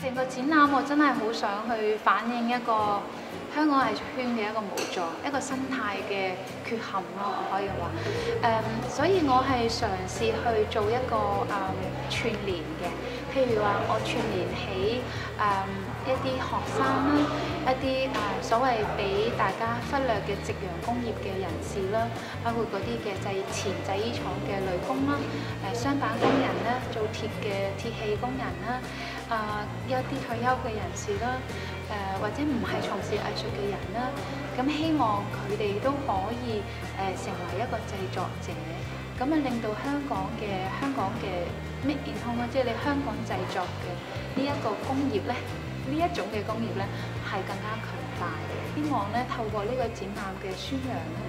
成個展覽我真係好想去反映一個香港藝術圈嘅一個無助，一個生態嘅缺陷咯，我可以話。所以我係嘗試去做一個串聯嘅，譬如話我串聯起一啲學生啦，一啲所謂俾大家忽略嘅夕陽工業嘅人士啦，包括嗰啲嘅前製衣廠嘅女工啦，雙板工人啦，做鐵嘅鐵器工人啦，一啲退休嘅人士啦，或者唔係從事藝術嘅人啦，咁希望佢哋都可以成為一個製作者，咁令到香港嘅 Made in Hong Kong，即係你香港製作嘅呢一個工業咧，呢一種嘅工業咧係更加強大嘅。希望咧透過呢個展覽嘅宣揚咧，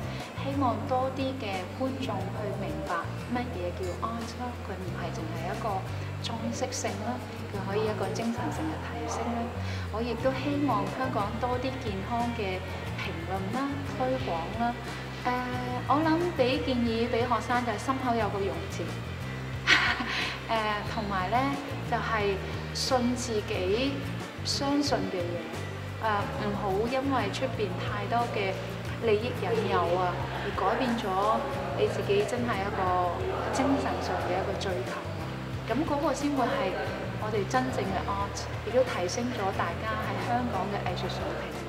希望多啲嘅觀眾去明白乜嘢叫 art 啦，佢唔係淨係一個裝飾性啦，佢可以一個精神性嘅提升啦。我亦都希望香港多啲健康嘅評論啦、推廣啦。我諗俾建議俾學生就係心口有個勇字，同埋咧就係信自己相信嘅嘢，唔好因為出邊太多嘅利益引誘而改變咗你自己真係一個精神上嘅一個追求。咁嗰個先會係我哋真正嘅 art，亦都提升咗大家喺香港嘅藝術水平。